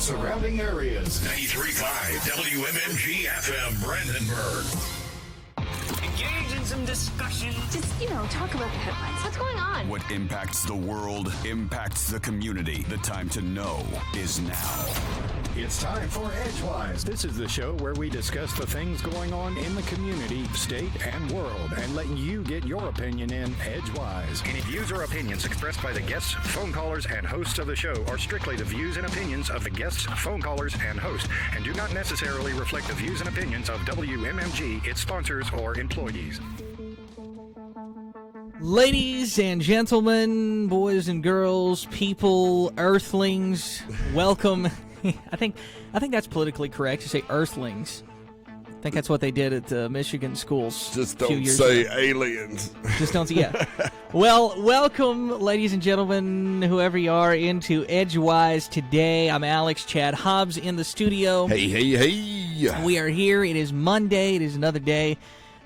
surrounding areas. 93.5 WMMG FM Brandenburg. Engage in some discussion. Just, talk about the headlines. What's going on? What impacts the world impacts the community. The time to know is now. It's time for Edgewise. This is the show where we discuss the things going on in the community, state, and world, and letting you get your opinion in Edgewise. Any views or opinions expressed by the guests, phone callers, and hosts of the show are strictly the views and opinions of the guests, phone callers, and hosts, and do not necessarily reflect the views and opinions of WMMG, its sponsors, or employees. Ladies and gentlemen, boys and girls, people, earthlings, welcome. I think that's politically correct to say earthlings. I think that's what they did at Michigan schools. Just don't say aliens. Just don't say, yeah. Well, welcome, ladies and gentlemen, whoever you are, into Edgewise today. I'm Alex, Chad Hobbs in the studio. Hey. We are here. It is Monday. It is another day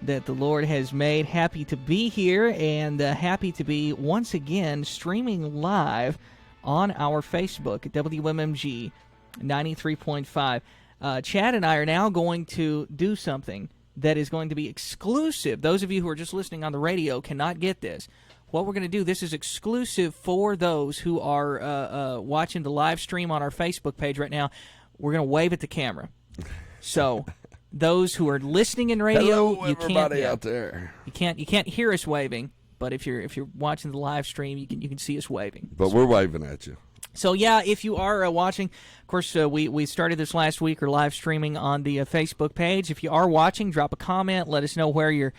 that the Lord has made. Happy to be here and happy to be once again streaming live on our Facebook at WMMG 93.5. Chad and I are now going to do something that is going to be exclusive. Those of you who are just listening on the radio cannot get this. What we're going to do, this is exclusive for those who are watching the live stream on our Facebook page right now. We're going to wave at the camera. So those who are listening in radio, hello, you everybody can't, out there. You can't hear us waving, but if you're watching the live stream, you can see us waving. But we're waving at you. So, yeah, if you are watching, of course, we started this last week or live streaming on the Facebook page. If you are watching, drop a comment. Let us know where you're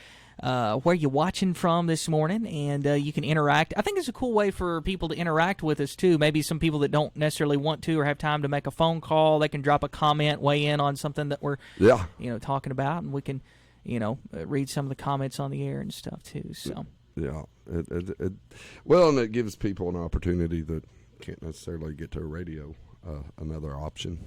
watching from this morning, and you can interact. I think it's a cool way for people to interact with us, too. Maybe some people that don't necessarily want to or have time to make a phone call, they can drop a comment, weigh in on something that we're talking about, and we can read some of the comments on the air and stuff, too. So yeah, and it gives people an opportunity that can't necessarily get to a radio, another option.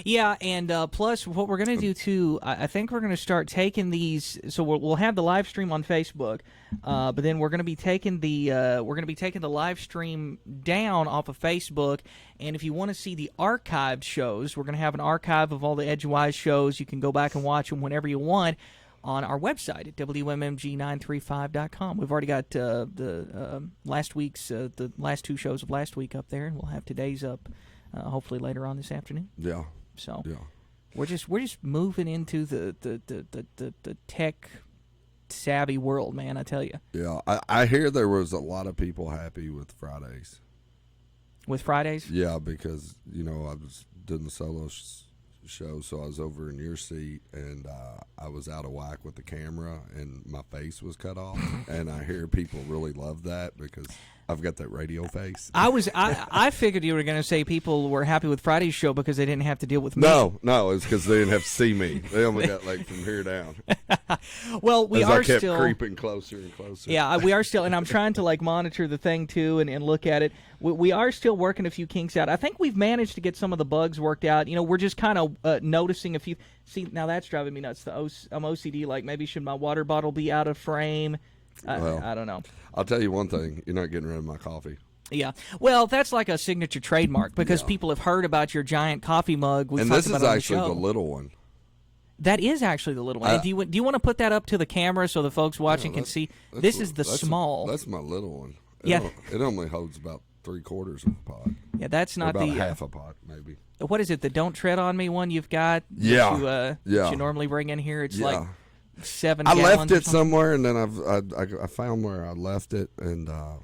Yeah, and plus what we're going to do too, I think we're going to start taking these. So we'll have the live stream on Facebook, but then we're going to be taking the live stream down off of Facebook. And if you want to see the archived shows, we're going to have an archive of all the Edgewise shows. You can go back and watch them whenever you want on our website at WMMG935.com. We've already got the last week's the last two shows of last week up there, and we'll have today's up hopefully later on this afternoon. Yeah. So yeah, we're just moving into the tech savvy world, man. I tell you. Yeah, I hear there was a lot of people happy with Fridays. With Fridays? Yeah, because I was doing the solo show, so I was over in your seat, and I was out of whack with the camera, and my face was cut off. And I hear people really love that because I've got that radio face. I figured you were going to say people were happy with Friday's show because they didn't have to deal with me. No, it's because they didn't have to see me. They only got from here down. Well, we As are I kept still creeping closer and closer. Yeah, we are still, and I'm trying to monitor the thing too and look at it. We are still working a few kinks out. I think we've managed to get some of the bugs worked out. We're just kind of noticing a few. See, now that's driving me nuts. I'm OCD. Maybe should my water bottle be out of frame? I don't know. I'll tell you one thing. You're not getting rid of my coffee. Yeah. Well, that's like a signature trademark because people have heard about your giant coffee mug. And this is actually the little one. That is actually the little one. Do you want to put that up to the camera so the folks watching can see? This is the small. That's my little one. Yeah. It only holds about 3/4 of a pot. Yeah, that's not about the half a pot, maybe. What is it? The "Don't Tread on Me" one you've got? Yeah. That you normally bring in here. It's like 7 I gallons. left it somewhere, and then I found where I left it, and now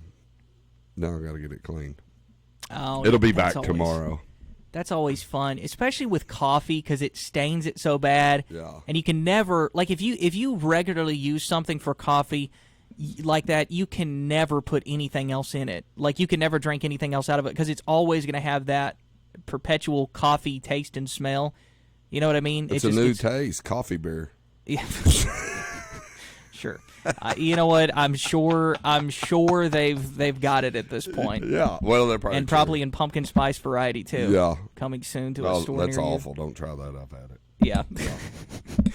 I got to get it cleaned. Oh, it'll be back tomorrow. That's always fun, especially with coffee because it stains it so bad. Yeah. And you can never if you regularly use something for coffee like that, you can never put anything else in it. You can never drink anything else out of it because it's always going to have that perpetual coffee taste and smell. You know what I mean? It's a new taste, coffee beer. Yeah. Sure. You know what? I'm sure they've got it at this point. Yeah. Well, they're probably in pumpkin spice variety too. Yeah. Coming soon to a store that's near awful. you. Don't try that. I've had it. Yeah.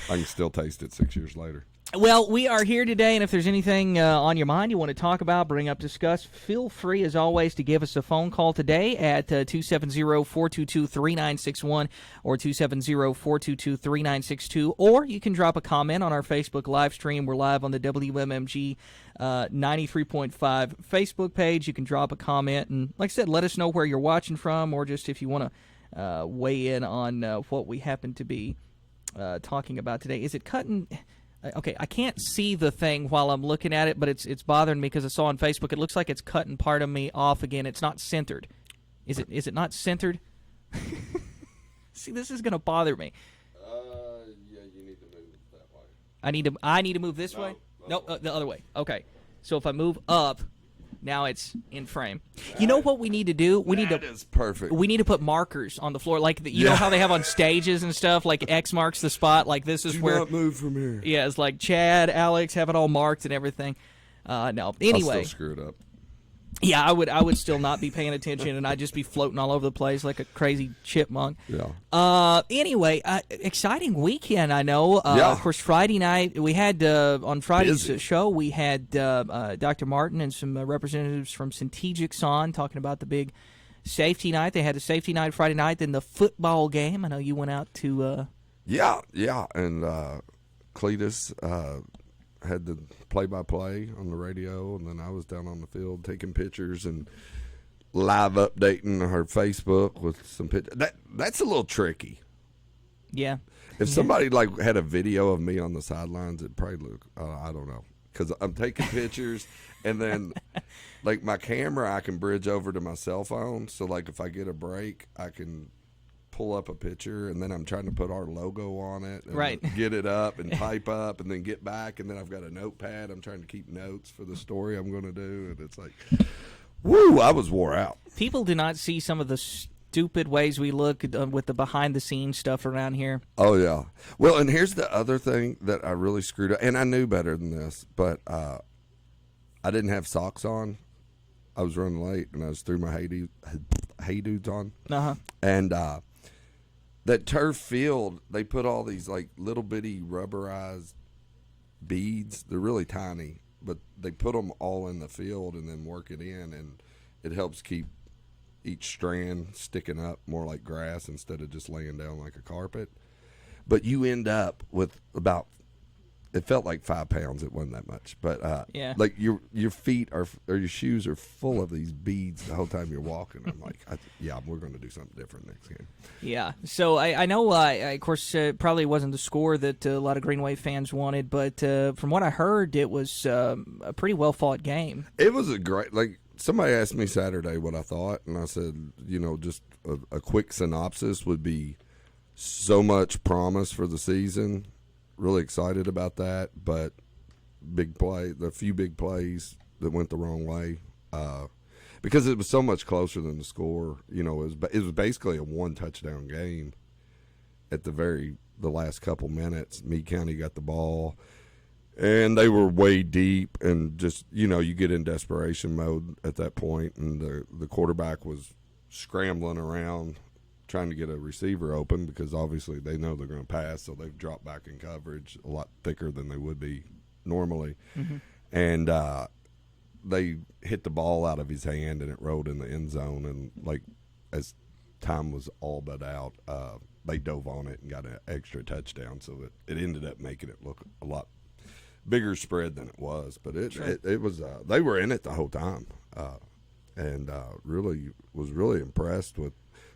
I can still taste it 6 years later. Well, we are here today, and if there's anything on your mind you want to talk about, bring up, discuss, feel free, as always, to give us a phone call today at 270-422-3961 or 270-422-3962, or you can drop a comment on our Facebook live stream. We're live on the WMMG 93.5 Facebook page. You can drop a comment, and like I said, let us know where you're watching from, or just if you want to weigh in on what we happen to be talking about today. Is it cutting... Okay, I can't see the thing while I'm looking at it, but it's bothering me because I saw on Facebook it looks like it's cutting part of me off again. It's not centered. Is it not centered? See, this is going to bother me. Yeah, you need to move that way. I need to move this way? No, the other way. Okay. So if I move up, now it's in frame. You know what we need to do? That is perfect. We need to put markers on the floor, like you know how they have on stages and stuff, like X marks the spot. Like this is where. Do not move from here. Yeah, it's like Chad, Alex have it all marked and everything. No, anyway. I'll still screw it up. Yeah, I would still not be paying attention, and I'd just be floating all over the place like a crazy chipmunk. Yeah. Anyway, exciting weekend, I know. Yeah. Of course, Friday night, we had, on Friday's Busy. show, we had Dr. Martin and some representatives from Centegix on talking about the big safety night. They had a safety night Friday night, then the football game. I know you went out to... Yeah, and Cletus had the play-by-play on the radio, and then I was down on the field taking pictures and live updating her Facebook with some pictures. That's a little tricky. Yeah. If somebody like had a video of me on the sidelines, it'd probably look, I don't know, because I'm taking pictures, and then like my camera, I can bridge over to my cell phone. So like if I get a break, I can pull up a picture, and then I'm trying to put our logo on it, and Right. get it up and type up, and then get back, and then I've got a notepad. I'm trying to keep notes for the story I'm going to do, and it's like, woo! I was wore out. People do not see some of the stupid ways we look with the behind-the-scenes stuff around here. Oh yeah. Well, and here's the other thing that I really screwed up, and I knew better than this, but I didn't have socks on. I was running late, and I was threw my hey dudes on, and that turf field, they put all these like little bitty rubberized beads. They're really tiny, but they put them all in the field and then work it in, and it helps keep each strand sticking up more like grass instead of just laying down like a carpet. But you end up with about, it felt like 5 pounds. It wasn't that much, but Yeah. like your feet are, or your shoes are full of these beads the whole time you're walking. I'm like, we're going to do something different next game. Yeah, so I know, of course, probably wasn't the score that a lot of Green Wave fans wanted, but from what I heard, it was a pretty well-fought game. It was a great, like, somebody asked me Saturday what I thought, and I said, just a quick synopsis would be so much promise for the season. Really excited about that, but the few big plays that went the wrong way, because it was so much closer than the score. It was basically a 1-touchdown game at the last couple minutes. Meade County got the ball, and they were way deep, and just you get in desperation mode at that point, and the quarterback was scrambling around trying to get a receiver open because obviously they know they're going to pass, so they've dropped back in coverage a lot thicker than they would be normally. Mm-hmm. And they hit the ball out of his hand, and it rolled in the end zone. And, like, as time was all but out, they dove on it and got an extra touchdown, so it ended up making it look a lot bigger spread than it was. But it was they were in it the whole time, and really was really impressed with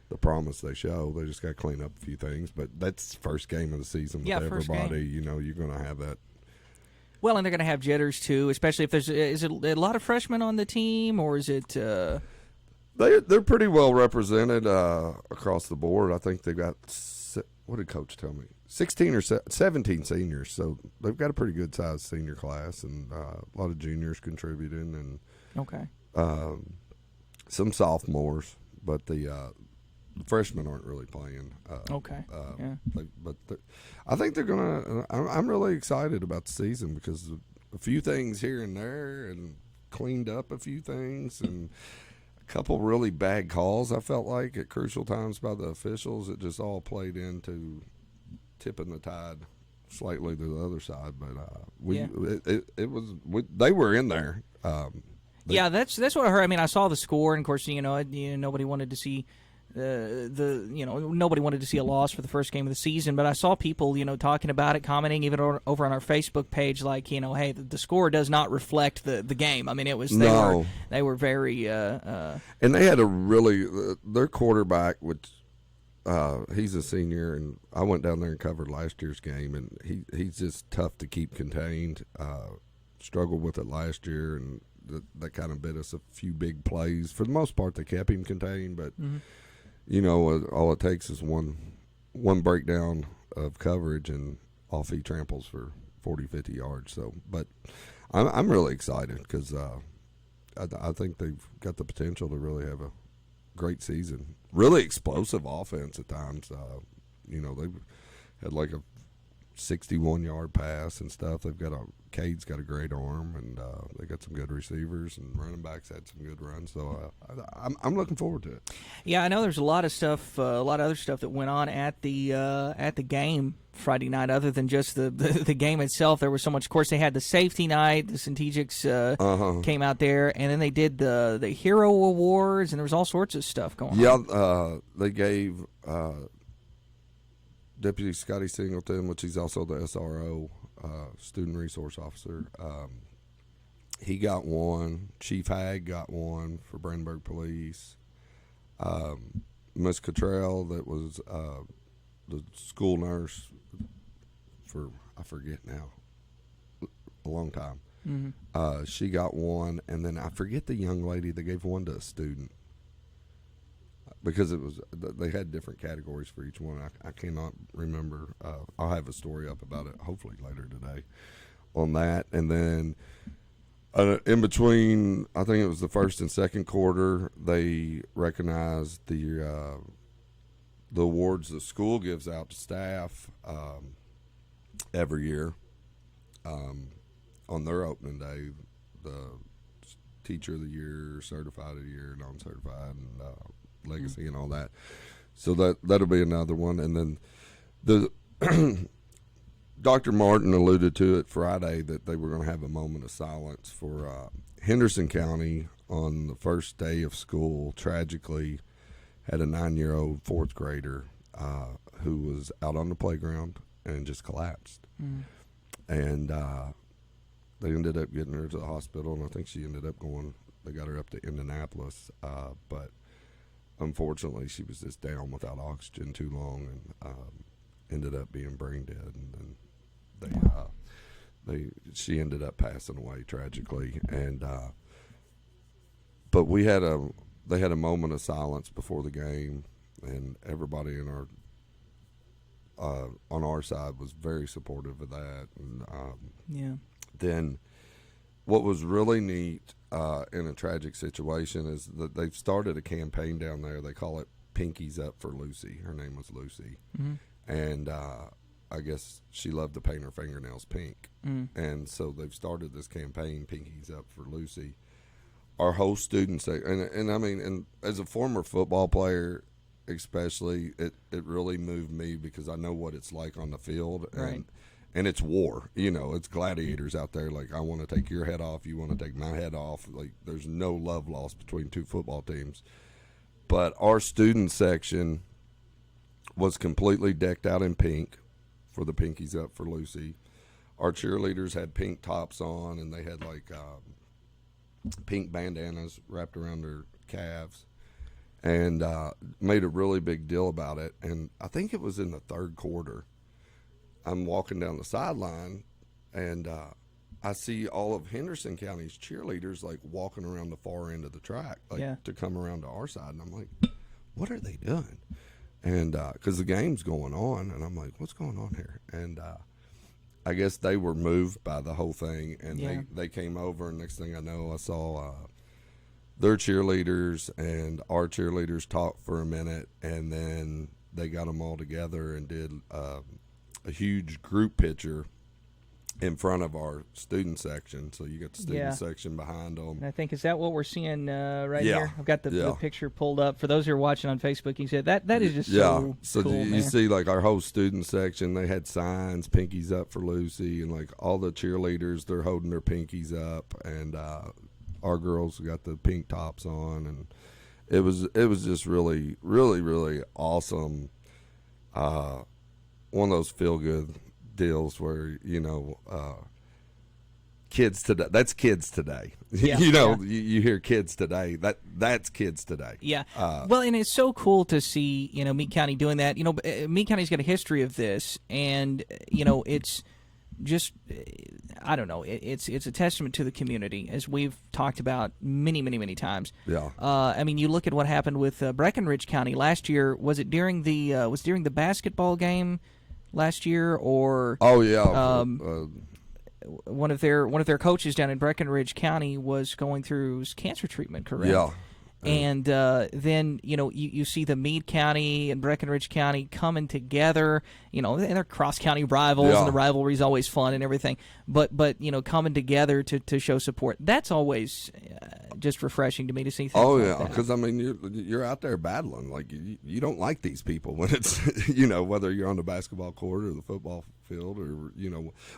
the promise they show. They just got to clean up a few things, but that's first game of the season with everybody. You're going to have that. Well, and they're going to have jitters too, especially if is it a lot of freshmen on the team, or is it? They're pretty well represented across the board. I think they've got, what did Coach tell me? 16 or 17 seniors, so they've got a pretty good sized senior class, and a lot of juniors contributing, and okay, some sophomores, but the freshmen aren't really playing. Yeah. But I think they're gonna. I'm really excited about the season because a few things here and there, and cleaned up a few things, and a couple really bad calls. I felt like at crucial times by the officials. It just all played into tipping the tide slightly to the other side, but they were in there. That's what I heard. I mean, I saw the score, and of course, nobody wanted to see nobody wanted to see a loss for the first game of the season. But I saw people, talking about it, commenting even over on our Facebook page, like, hey, the score does not reflect the game. I mean, it was they were very and they had a really their quarterback, which he's a senior, and I went down there and covered last year's game, and he's just tough to keep contained. Struggled with it last year, and that kind of bit us a few big plays. For the most part, they kept him contained, but all it takes is one breakdown of coverage, and off he tramples for 40, 50 yards. So, but I'm really excited because I think they've got the potential to really have a great season. Really explosive offense at times. They've had like a 61-yard pass and stuff. Cade's got a great arm, and they got some good receivers, and running backs had some good runs. So I'm looking forward to it. Yeah, I know there's a lot of stuff, a lot of other stuff that went on at the game Friday night, other than just the game itself. There was so much. Of course, they had the safety night. The Centegics came out there, and then they did the Hero Awards, and there was all sorts of stuff going on. Yeah, they gave Deputy Scotty Singleton, which he's also the SRO, Student Resource Officer. He got one. Chief Hag got one for Brandenburg Police. Miss Cottrell, that was the school nurse for, I forget now, a long time. Mm-hmm. She got one, and then I forget the young lady that gave one to a student. Because they had different categories for each one. I cannot remember. I'll have a story up about it hopefully later today on that. And then in between, I think it was the first and second quarter, they recognized the awards the school gives out to staff every year on their opening day. The Teacher of the Year, Certified of the Year, Non-Certified, and Legacy and all that. So that'll be another one. And then the Dr. Martin alluded to it Friday that they were going to have a moment of silence for Henderson County on the first day of school. Tragically had a 9-year-old fourth grader who was out on the playground and just collapsed. And they ended up getting her to the hospital, and I think she ended up they got her up to Indianapolis, but unfortunately, she was just down without oxygen too long, and ended up being brain dead. And then she ended up passing away tragically. And but they had a moment of silence before the game, and everybody in on our side was very supportive of that. And then what was really neat in a tragic situation is that they've started a campaign down there. They call it Pinkies Up for Lucy. Her name was Lucy. Mm-hmm. And I guess she loved to paint her fingernails pink. And so they've started this campaign, Pinkies Up for Lucy. Our whole student section, and I mean, and as a former football player especially, it really moved me because I know what it's like on the field. Right. And it's war, it's gladiators out there. Like, I want to take your head off, you want to take my head off. Like, there's no love lost between two football teams. But our student section was completely decked out in pink for the Pinkies Up for Lucy. Our cheerleaders had pink tops on, and they had like pink bandanas wrapped around their calves, and made a really big deal about it. And I think it was in the third quarter. I'm walking down the sideline, and I see all of Henderson County's cheerleaders like walking around the far end of the track, to come around to our side. And I'm like, what are they doing? And because the game's going on, and I'm like, what's going on here? And I guess they were moved by the whole thing, and they came over, and next thing I know, I saw their cheerleaders and our cheerleaders talk for a minute, and then they got them all together and did a huge group picture in front of our student section. So you got the student section behind them. And I think, is that what we're seeing right Yeah. here? I've got the Yeah. picture pulled up. For those who are watching on Facebook, you said that is just Yeah. so cool, you man. see, like, our whole student section, they had signs, pinkies up for Lucy, and, like, all the cheerleaders, they're holding their pinkies up, and our girls got the pink tops on, and it was just really, really, really awesome. One of those feel-good deals where, kids today, that's kids today. Yeah, you hear kids today, that's kids today. Yeah. Well, and it's so cool to see, Meade County doing that. Meade County's got a history of this, and, it's just, I don't know, it's a testament to the community, as we've talked about many, many, many times. Yeah. I mean, you look at what happened with Breckenridge County last year. Was it during the basketball game last year, or? Oh, yeah. One of their coaches down in Breckenridge County was going through cancer treatment, correct? Yeah. And then, you see the Meade County and Breckenridge County coming together, and they're cross-county rivals, and the rivalry is always fun and everything. But coming together to show support, that's always just refreshing to me to see things like that. Because, I mean, you're out there battling. Like, you don't like these people when it's, whether you're on the basketball court or the football field or,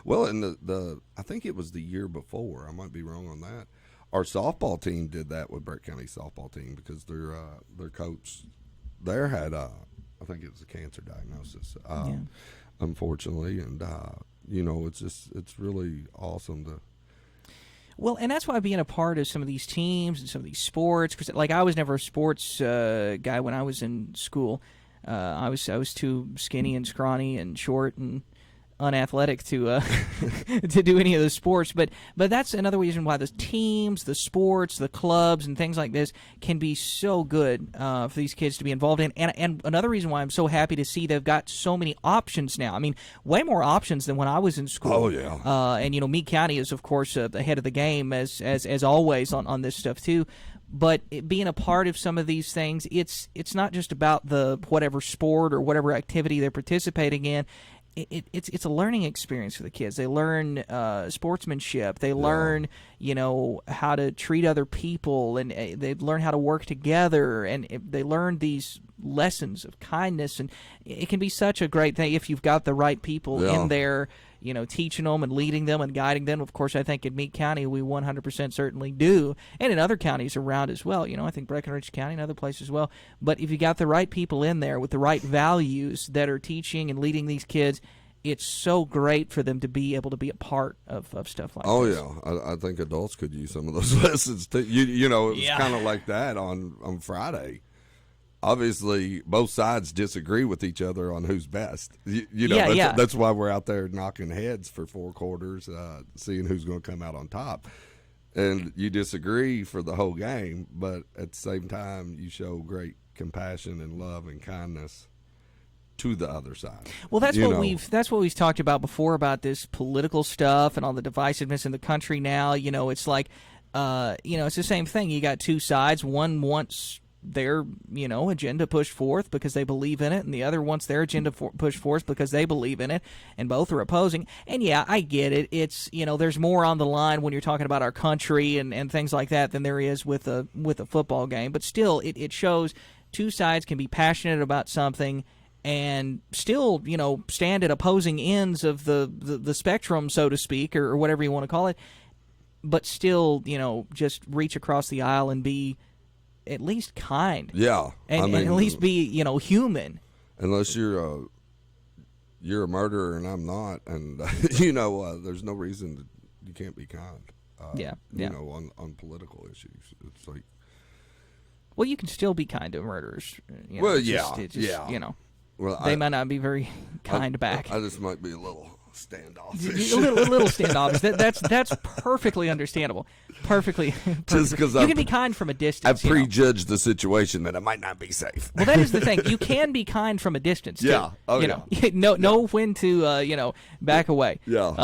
Well, and the I think it was the year before. I might be wrong on that. Our softball team did that with Burke County softball team because their coach there had I think it was a cancer diagnosis, unfortunately, and it's really awesome to. Well, and that's why being a part of some of these teams and some of these sports, because like I was never a sports guy when I was in school. I was too skinny and scrawny and short and unathletic to to do any of the sports, but that's another reason why the teams, the sports, the clubs, and things like this can be so good for these kids to be involved in. And another reason why I'm so happy to see they've got so many options now. I mean, way more options than when I was in school. Oh yeah. And Meade County is of course ahead of the game as always on this stuff too. But being a part of some of these things, it's not just about the whatever sport or whatever activity they're participating in. It's a learning experience for the kids. They learn sportsmanship. They learn, how to treat other people, and they learn how to work together, and they learn these lessons of kindness. And it can be such a great thing if you've got the right people in there, teaching them and leading them and guiding them. Of course, I think in Meade County we 100% certainly do, and in other counties around as well. I think Breckenridge County and other places as well. But if you got the right people in there with the right values that are teaching and leading these kids, it's so great for them to be able to be a part of stuff like this. Oh, yeah. I think adults could use some of those lessons, too. It was kind of like that on Friday. Obviously, both sides disagree with each other on who's best. That's why we're out there knocking heads for 4 quarters, seeing who's going to come out on top. And you disagree for the whole game, but at the same time, you show great compassion and love and kindness to the other side. Well, that's what we've talked about before about this political stuff and all the divisiveness in the country now. It's like, it's the same thing. You got two sides. One wants their agenda pushed forth because they believe in it, and the other wants their agenda pushed forth because they believe in it, and both are opposing. And I get it. It's there's more on the line when you're talking about our country and things like that than there is with a football game. But still, it shows two sides can be passionate about something and still stand at opposing ends of the spectrum, so to speak, or whatever you want to call it, but still just reach across the aisle and be at least kind. Yeah. And at least be, human. Unless you're a murderer and I'm not, and, there's no reason that you can't be kind. On political issues. It's like. Well, you can still be kind to murderers. Well, Well, they might not be very kind back. I just might be a little standoffish. a little standoffish. That's perfectly understandable. Perfectly. Just because you can be kind from a distance. I prejudged the situation that it might not be safe. Well, that is the thing. You can be kind from a distance. Too. Yeah. Oh, yeah. Know when to back away. Yeah.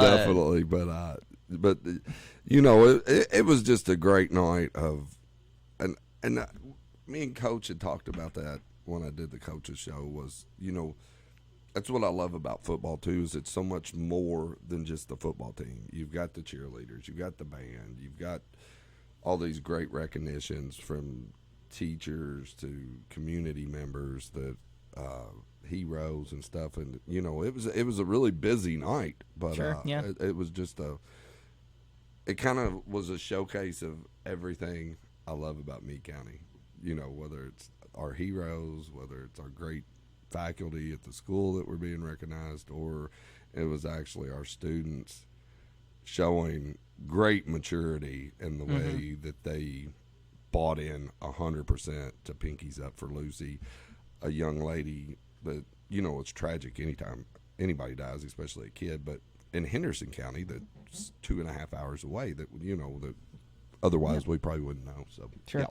Definitely. But it was just a great night of, and me and Coach had talked about that when I did the coaches show. Was that's what I love about football too. Is it's so much more than just the football team. You've got the cheerleaders, you've got the band, you've got all these great recognitions from teachers to community members, that heroes and stuff. And it was a really busy night, but Sure, yeah. it was just it kind of was a showcase of everything I love about Meade County. Whether it's our heroes, whether it's our great faculty at the school that were being recognized, or it was actually our students showing great maturity in the way that they bought in 100% to Pinkies Up for Lucy, a young lady that, it's tragic anytime anybody dies, especially a kid, but in Henderson County, that's 2.5 hours away, that, that otherwise we probably wouldn't know. So Sure.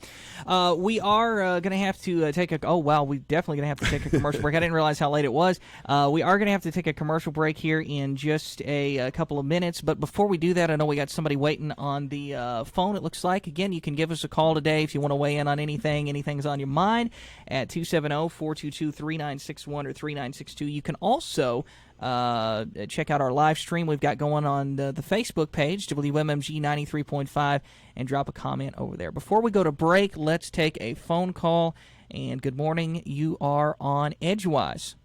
yeah. We are going to have to take a. Oh wow, we definitely going to have to take a commercial break. I didn't realize how late it was. We are going to have to take a commercial break here in just a couple of minutes. But before we do that, I know we got somebody waiting on the phone. It looks like. Again, you can give us a call today if you want to weigh in on anything's on your mind at 270-422-3961 or 3962. You can also check out our live stream we've got going on the Facebook page, WMMG 93.5, and drop a comment over there. Before we go to break, let's take a phone call. And good morning. You are on Edgewise.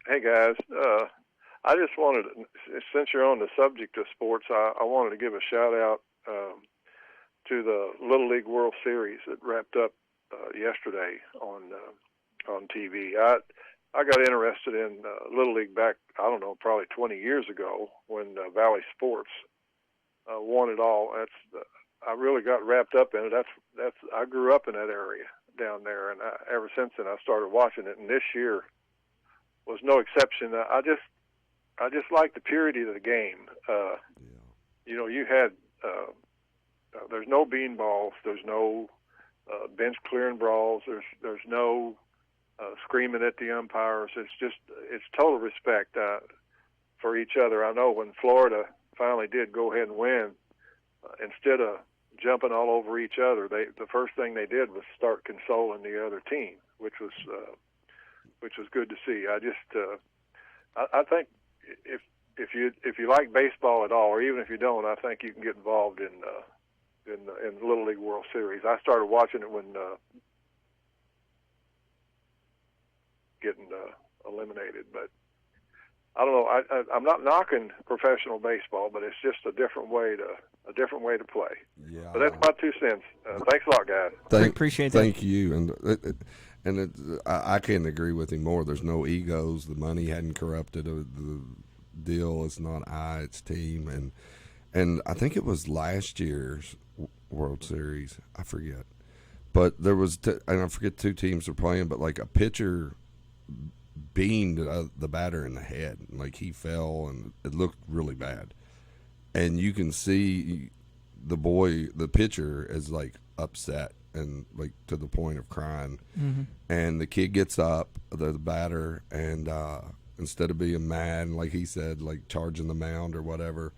Hey, guys. I just wanted, since you're on the subject of sports, I wanted to give a shout-out to the Little League World Series that wrapped up yesterday on TV. I got interested in Little League back, I don't know, probably 20 years ago when Valley Sports won it all. I really got wrapped up in it. I grew up in that area down there, and ever since then I started watching it. And this year was no exception. I just like the purity of the game. You had there's no bean balls, there's no bench clearing brawls, there's no screaming at the umpires. It's total respect for each other. I know when Florida finally did go ahead and win, instead of jumping all over each other, the first thing they did was start consoling the other team, which was good to see. I think if you like baseball at all, or even if you don't, I think you can get involved in the Little League World Series. I started watching it when getting eliminated, but I don't know. I'm not knocking professional baseball, but it's just a different way to play. Yeah. But that's my 2 cents. Thanks a lot, guys. Appreciate that. Thank you. And I can't agree with him more. There's no egos. The money hadn't corrupted the deal. It's not it's team. And I think it was last year's World Series. I forget. But there was, and I forget 2 teams were playing, but like a pitcher beamed the batter in the head. Like he fell, and it looked really bad. And you can see the pitcher is like upset and like to the point of crying. Mm-hmm. And the kid gets up, the batter, and instead of being mad, like he said, like charging the mound or whatever,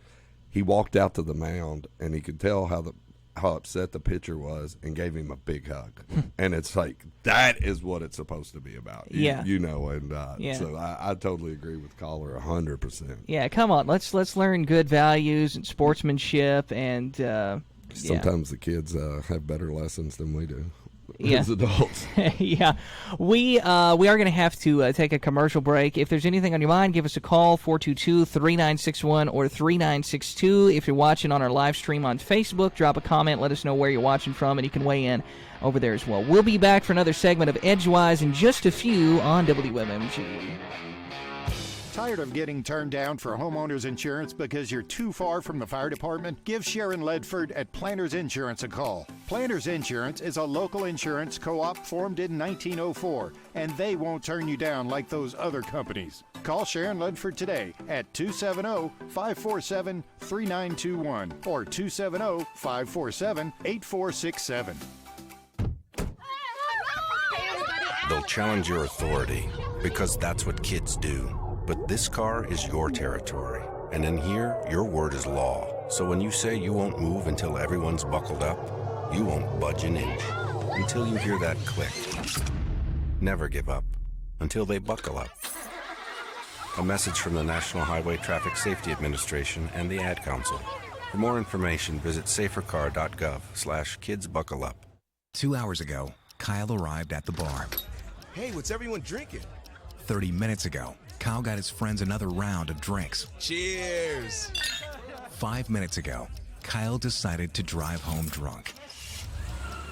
he walked out to the mound, and he could tell how upset the pitcher was, and gave him a big hug. And it's like, that is what it's supposed to be about. So I totally agree with caller 100%. Yeah, come on, let's learn good values and sportsmanship, and sometimes the kids have better lessons than we do as adults. Yeah, we are going to have to take a commercial break. If there's anything on your mind, give us a call, 422-3961 or 3962. If you're watching on our live stream on Facebook, drop a comment, let us know where you're watching from, and you can weigh in over there as well. We'll be back for another segment of Edgewise in just a few on WMMG. Tired of getting turned down for homeowners insurance because you're too far from the fire department? Give Sharon Ledford at Planters Insurance a call. Planters Insurance is a local insurance co-op formed in 1904, and they won't turn you down like those other companies. Call Sharon Ledford today at 270-547-3921 or 270-547-8467. They'll challenge your authority because that's what kids do. But this car is your territory, and in here, your word is law. So when you say you won't move until everyone's buckled up, you won't budge an inch until you hear that click. Never give up until they buckle up. A message from the National Highway Traffic Safety Administration and the Ad Council. For more information, visit safercar.gov/kidsbuckleup. 2 hours ago, Kyle arrived at the bar. Hey, what's everyone drinking? 30 minutes ago, Kyle got his friends another round of drinks. Cheers! 5 minutes ago, Kyle decided to drive home drunk.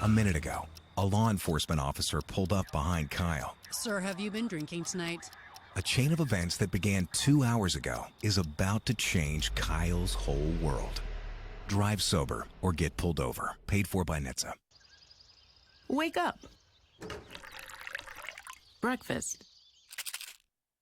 A minute ago, a law enforcement officer pulled up behind Kyle. Sir, have you been drinking tonight? A chain of events that began 2 hours ago is about to change Kyle's whole world. Drive sober or get pulled over. Paid for by NHTSA. Wake up. Breakfast.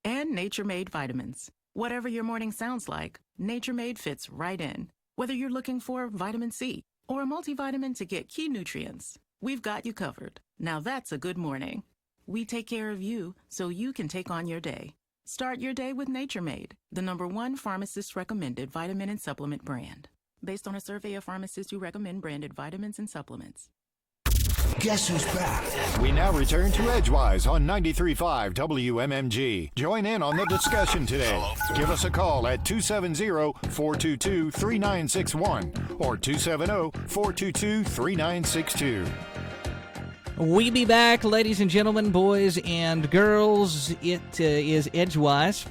And Nature Made vitamins. Whatever your morning sounds like, Nature Made fits right in. Whether you're looking for vitamin C or a multivitamin to get key nutrients, we've got you covered. Now that's a good morning. We take care of you so you can take on your day. Start your day with Nature Made, the #1 pharmacist-recommended vitamin and supplement brand. Based on a survey of pharmacists who recommend branded vitamins and supplements. Guess who's back? We now return to Edgewise on 93.5 WMMG. Join in on the discussion today. Give us a call at 270-422-3961 or 270-422-3962. We be back, ladies and gentlemen, boys and girls. It is Edgewise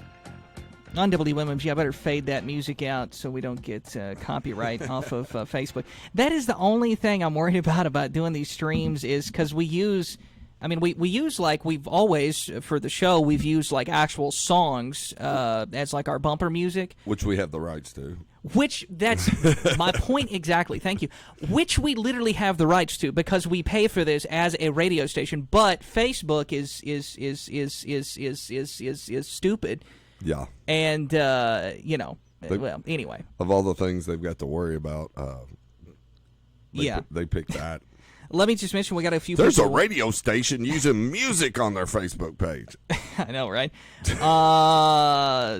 on WMMG. I better fade that music out so we don't get copyright off of Facebook. That is the only thing I'm worried about doing these streams is because we use, we use like we've always, for the show, we've used like actual songs as like our bumper music. Which we have the rights to. Which, that's my point exactly, thank you. Which we literally have the rights to because we pay for this as a radio station, but Facebook is stupid. Yeah. And, anyway. Of all the things they've got to worry about, they picked that. Let me just mention we got a few There's people. a radio station using music on their Facebook page. I know, right?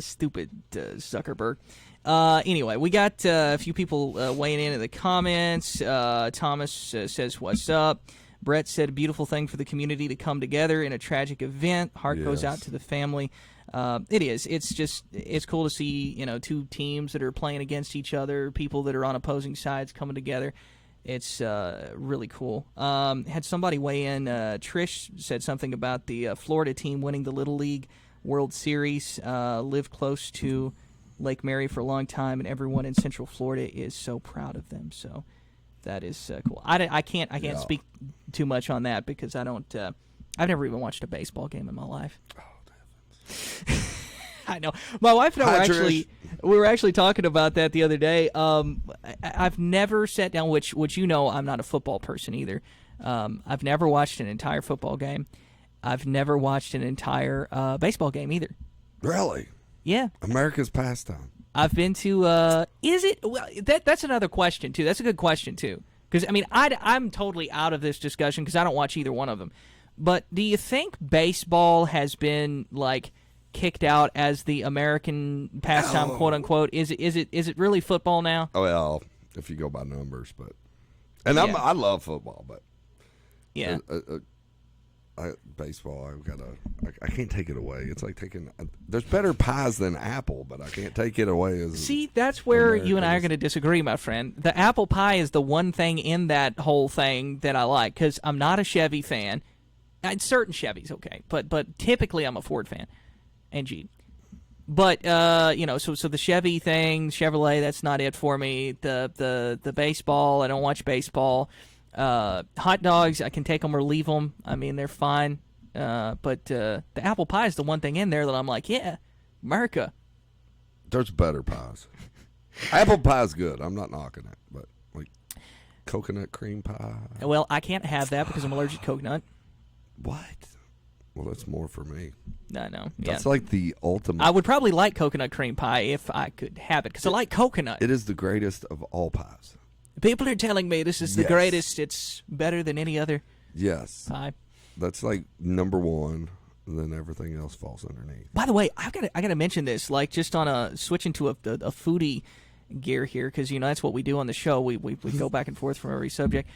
Stupid Zuckerberg. Anyway, we got a few people weighing in the comments. Thomas says, what's up? Brett said, beautiful thing for the community to come together in a tragic event. Heart goes out to the family. It is. It's cool to see, two teams that are playing against each other, people that are on opposing sides coming together. It's really cool. Had somebody weigh in. Trish said something about the Florida team winning the Little League World Series. Lived close to Lake Mary for a long time, and everyone in Central Florida is so proud of them. So that is cool. I can't speak too much on that because I don't. I've never even watched a baseball game in my life. I know. My wife and I were actually talking about that the other day. I've never sat down, which I'm not a football person either. I've never watched an entire football game. I've never watched an entire baseball game either. Really? Yeah. America's pastime. I've been to. Is it? Well, that's another question too. That's a good question too. Because I'm totally out of this discussion because I don't watch either one of them. But do you think baseball has been like kicked out as the American pastime, quote unquote? Is it really football now? Oh well, if you go by numbers, but I love football, but yeah, baseball I can't take it away. It's like taking there's better pies than apple, but I can't take it away. That's where you and I are going to disagree, my friend. The apple pie is the one thing in that whole thing that I like because I'm not a Chevy fan. Certain Chevys, okay, but typically I'm a Ford fan and Jeep. But so the Chevy thing, Chevrolet, that's not it for me. The baseball, I don't watch baseball. Hot dogs, I can take them or leave them. They're fine. But the apple pie is the one thing in there that I'm like, yeah, America. There's better pies. Apple pie's good. I'm not knocking it, but like coconut cream pie. Well, I can't have that because I'm allergic to coconut. What? Well, that's more for me. I know. That's like the ultimate. I would probably like coconut cream pie if I could have it because I like coconut. It is the greatest of all pies. People are telling me this is the greatest. It's better than any other pie. That's like number one. Then everything else falls underneath. By the way, I gotta mention this. Like just on switching to a foodie gear here because that's what we do on the show. We go back and forth from every subject.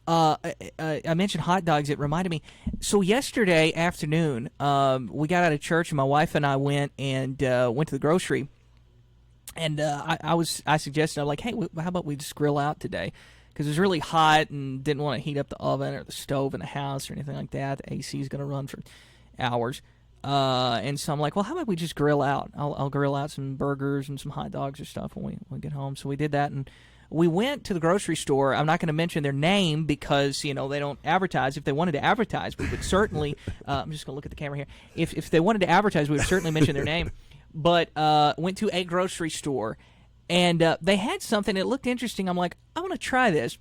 I mentioned hot dogs. It reminded me. So yesterday afternoon, we got out of church, and my wife and I went to the grocery. And I suggested, I'm like, hey, how about we just grill out today? Because it was really hot and didn't want to heat up the oven or the stove in the house or anything like that. The AC is going to run for hours. And so I'm like, well, how about we just grill out? I'll grill out some burgers and some hot dogs or stuff when we get home. So we did that, and we went to the grocery store. I'm not going to mention their name because, they don't advertise. If they wanted to advertise, we would certainly I'm just going to look at the camera here. If they wanted to advertise, we would certainly mention their name. But went to a grocery store, and they had something that looked interesting. I'm like, I want to try this.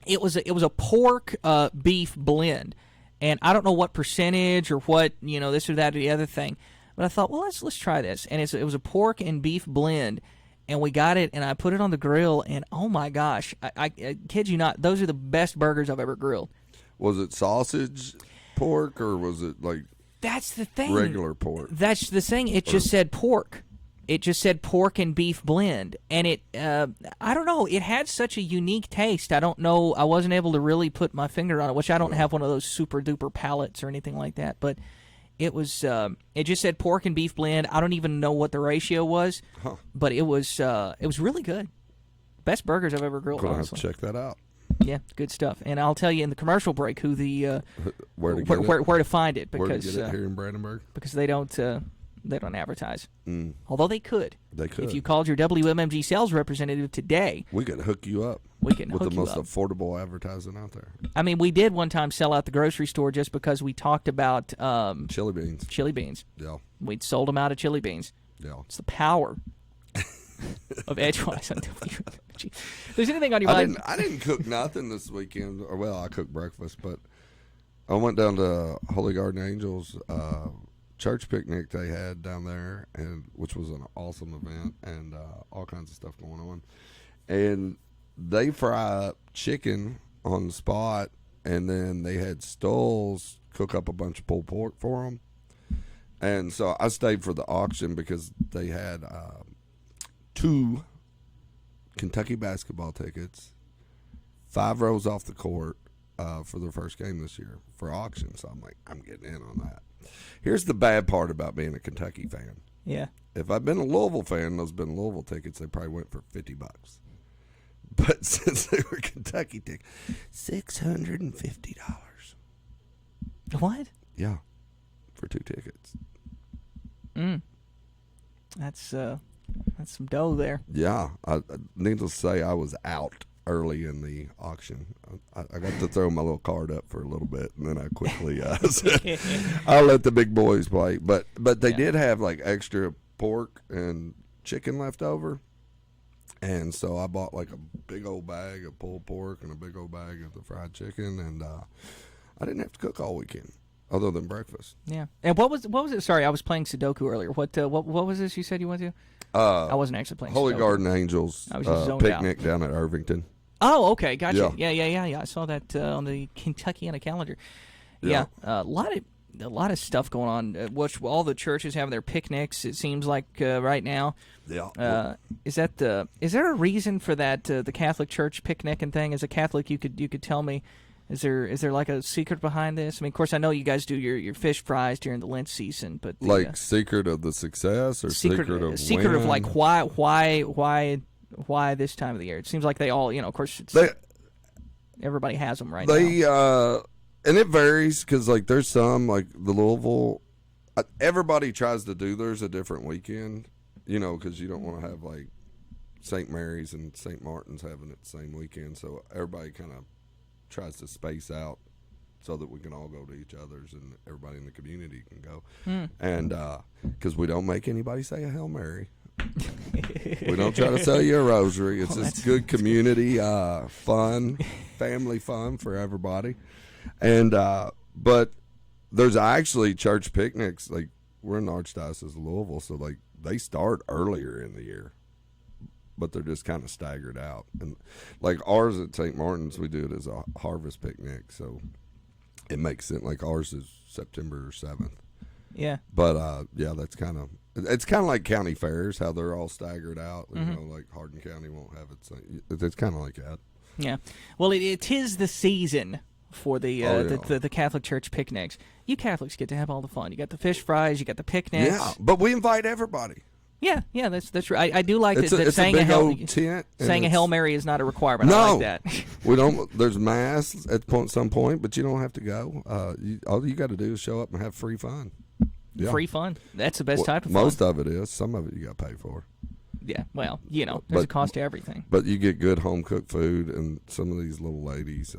It was a pork beef blend, and I don't know what percentage or what this or that or the other thing, but I thought, well, let's try this. And it was a pork and beef blend, and we got it, and I put it on the grill, and oh my gosh, I kid you not, those are the best burgers I've ever grilled. Was it sausage pork or was it like? That's the thing. Regular pork. That's the thing. It just said pork. It just said pork and beef blend. And it, I don't know, it had such a unique taste. I don't know, I wasn't able to really put my finger on it, which I don't have one of those super duper palates or anything like that. But it was, it just said pork and beef blend. I don't even know what the ratio was, but it was really good. Best burgers I've ever grilled, Gonna honestly. have to check that out. Yeah, good stuff. And I'll tell you in the commercial break who the where to find it, because where to get it here in Brandenburg, because they don't advertise. Although they could. They could. If you called your WMMG sales representative today, we could hook you up. We can with hook the you most up. affordable advertising out there. I mean, we did one time sell out the grocery store just because we talked about chili beans. Chili beans. Yeah. We'd sold them out of chili beans. Yeah. It's the power of Edgewise on WMMG. If there's anything on your mind? I didn't cook nothing this weekend. Or, well, I cooked breakfast, but I went down to Holy Garden Angels church picnic they had down there, and which was an awesome event, and all kinds of stuff going on. And they fry up chicken on the spot, and then they had Stolls cook up a bunch of pulled pork for them. And so I stayed for the auction because they had 2 Kentucky basketball tickets, 5 rows off the court for their first game this year for auction. So I'm like, I'm getting in on that. Here's the bad part about being a Kentucky fan. Yeah. If I'd been a Louisville fan, those been Louisville tickets, they probably went for $50. But since they were Kentucky tickets, $650. What? Yeah, for 2 tickets. That's some dough there. Yeah, needless to say, I was out early in the auction. I got to throw my little card up for a little bit, and then I quickly said, I'll let the big boys play. But they did have like extra pork and chicken left over, and so I bought like a big old bag of pulled pork and a big old bag of the fried chicken, and I didn't have to cook all weekend other than breakfast. Yeah. And what was it? Sorry, I was playing Sudoku earlier. What was this you said you went to? I wasn't actually playing Holy Sudoku. Garden Angels I was just zoned picnic out. down at Irvington. Oh, okay, gotcha. Yeah. Yeah. I saw that on the Kentuckyana calendar. Yeah, a lot of stuff going on. Which all the churches having their picnics. It seems like right now. Yeah. Is there a reason for that? The Catholic Church picnic and thing. As a Catholic, you could tell me. Is there like a secret behind this? I mean, of course, I know you guys do your fish fries during the Lent season, but secret of the success or secret of like why this time of the year? It seems like they all, of course, everybody has them right now. And it varies because like there's some like the Louisville. Everybody tries to do theirs a different weekend, because you don't want to have like St. Mary's and St. Martin's having it the same weekend. So everybody kind of tries to space out so that we can all go to each other's and everybody in the community can go. And because we don't make anybody say a Hail Mary. We don't try to sell you a rosary. It's just good community fun, family fun for everybody. And but there's actually church picnics. Like we're in the Archdiocese of Louisville, so like they start earlier in the year, but they're just kind of staggered out. And like ours at St. Martin's, we do it as a harvest picnic, so it makes sense. Like ours is September 7th. Yeah. But that's kind of like county fairs, how they're all staggered out. Like Hardin County won't have it. It's kind of like that. Yeah. Well, it is the season for the Catholic Church picnics. You Catholics get to have all the fun. You got the fish fries, you got the picnics. Yeah, but we invite everybody. Yeah, that's right. I do like that it's saying a big old tent. Saying a Hail Mary is not a requirement. No, I like that. We don't. There's mass at some point, but you don't have to go. All you got to do is show up and have free fun. Yeah. Free fun. That's the best type of fun. Most of it is. Some of it you got to pay for. Yeah, well, there's a cost to everything. But you get good home cooked food, and some of these little ladies,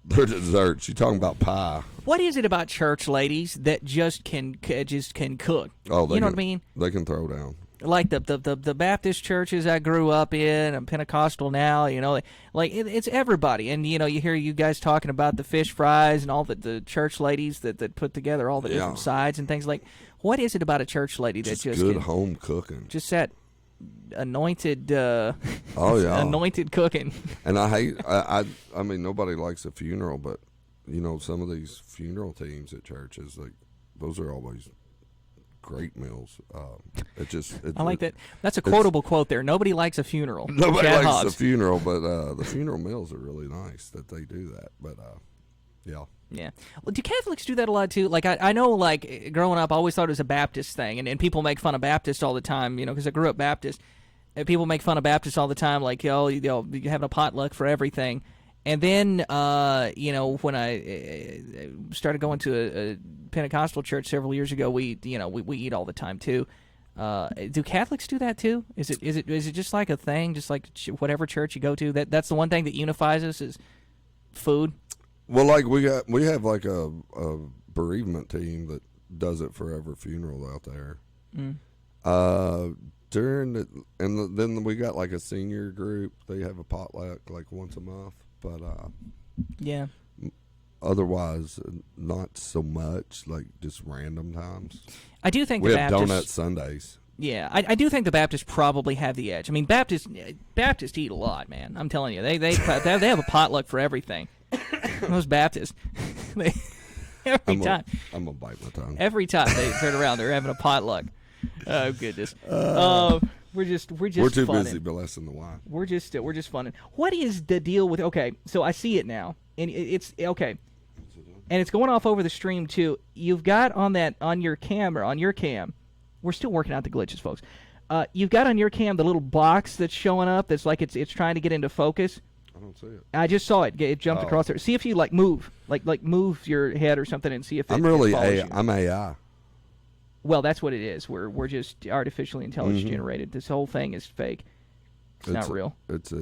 their desserts. You talking about pie? What is it about church ladies that just can cook? Oh, you know what I mean? They can throw down. Like the Baptist churches I grew up in, I'm Pentecostal now, it's everybody. And, you hear you guys talking about the fish fries and all the church ladies that put together all the different sides and things. Like, what is it about a church lady that just good home cooking? Just that anointed anointed cooking. And I hate, I mean, nobody likes a funeral, but, some of these funeral teams at churches, like, those are always great meals. I like that. That's a quotable quote there. Nobody likes a funeral. Nobody likes a funeral, but the funeral meals are really nice that they do that. But yeah. Yeah. Well, do Catholics do that a lot too? Like I know, like growing up, I always thought it was a Baptist thing, and people make fun of Baptists all the time. Because I grew up Baptist, and people make fun of Baptists all the time, like you're having a potluck for everything. And then, when I started going to a Pentecostal church several years ago, we eat all the time too. Do Catholics do that too? Is it just like a thing, just like whatever church you go to? That's the one thing that unifies us is food. Well, like we have like a bereavement team that does it for every funeral out there. Then we got like a senior group. They have a potluck like once a month. But yeah, otherwise not so much, like just random times. I do think we the have Baptists, donut Sundays. Yeah, I do think the Baptists probably have the edge. I mean, Baptists eat a lot, man. I'm telling you, they have a potluck for everything. Those Baptists, every time. I'm gonna bite my tongue. Every time they turn around, they're having a potluck. Oh goodness. We're too funning. busy blessing the wine. We're just funning. What is the deal with? Okay, so I see it now, and it's okay, and it's going off over the stream too. You've got on your cam. We're still working out the glitches, folks. You've got on your cam the little box that's showing up. That's like it's trying to get into focus. I don't see it. I just saw it. It jumped across there. See if you move, move your head or something, and see if I'm AI. Well, that's what it is. We're just artificially intelligence generated. This whole thing is fake. It's not real. It's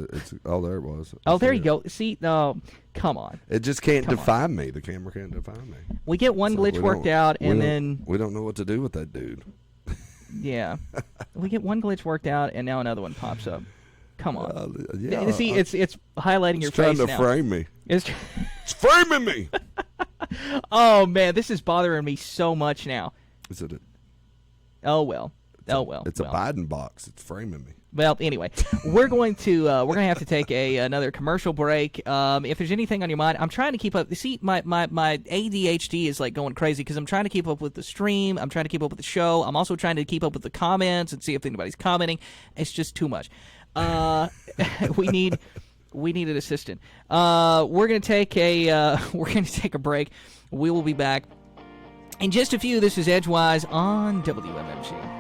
oh, there it was. Oh, there you go. See, no, come on. It just can't define me. The camera can't define me. We get one glitch worked out, and then we don't know what to do with that dude. Yeah, we get one glitch worked out, and now another one pops up. Come on. Yeah. See, it's highlighting your face now. It's trying to frame me. It's framing me. Oh man, this is bothering me so much now. Is it? Oh well. It's a Biden box. It's framing me. Well, anyway, we're going to have to take another commercial break. If there's anything on your mind, I'm trying to keep up. See, my ADHD is like going crazy because I'm trying to keep up with the stream. I'm trying to keep up with the show. I'm also trying to keep up with the comments and see if anybody's commenting. It's just too much. We need an assistant. We're gonna take a break. We will be back in just a few. This is Edgewise on WMMG.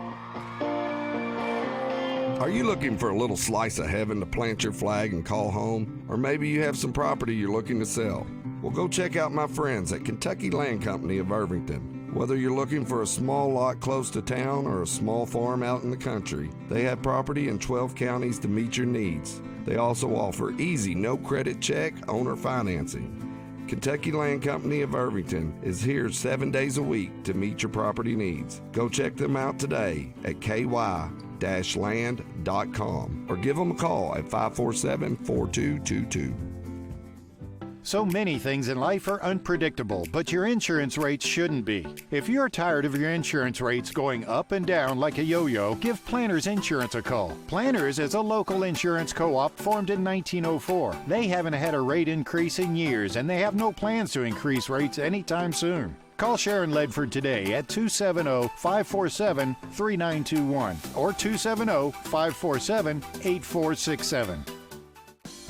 Are you looking for a little slice of heaven to plant your flag and call home? Or maybe you have some property you're looking to sell? Well, go check out my friends at Kentucky Land Company of Irvington. Whether you're looking for a small lot close to town or a small farm out in the country, they have property in 12 counties to meet your needs. They also offer easy, no-credit check owner financing. Kentucky Land Company of Irvington is here 7 days a week to meet your property needs. Go check them out today at ky-land.com or give them a call at 547-4222. So many things in life are unpredictable, but your insurance rates shouldn't be. If you're tired of your insurance rates going up and down like a yo-yo, give Planners Insurance a call. Planners is a local insurance co-op formed in 1904. They haven't had a rate increase in years, and they have no plans to increase rates anytime soon. Call Sharon Ledford today at 270-547-3921 or 270-547-8467.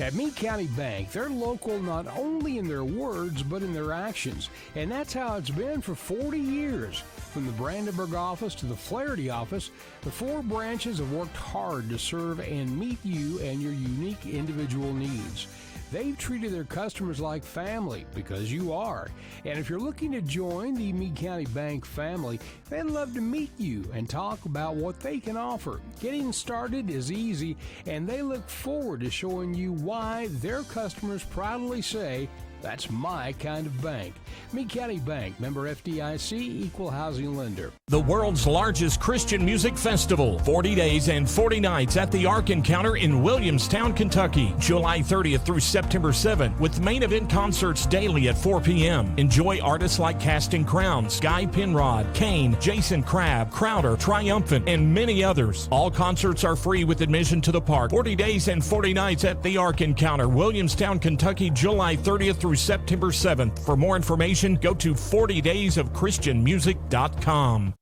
At Meade County Bank, they're local not only in their words, but in their actions. And that's how it's been for 40 years. From the Brandenburg office to the Flaherty office, the 4 branches have worked hard to serve and meet you and your unique individual needs. They've treated their customers like family, because you are. And if you're looking to join the Meade County Bank family, they'd love to meet you and talk about what they can offer. Getting started is easy, and they look forward to showing you why their customers proudly say, "That's my kind of bank." Meade County Bank, member FDIC, equal housing lender. The world's largest Christian music festival, 40 days and 40 nights at the Ark Encounter in Williamstown, Kentucky, July 30th through September 7th, with main event concerts daily at 4 p.m. Enjoy artists like Casting Crowns, Guy Penrod, Kane, Jason Crabb, Crowder, Triumphant, and many others. All concerts are free with admission to the park. 40 days and 40 nights at the Ark Encounter, Williamstown, Kentucky, July 30th through September 7th. For more information, go to 40daysofchristianmusic.com.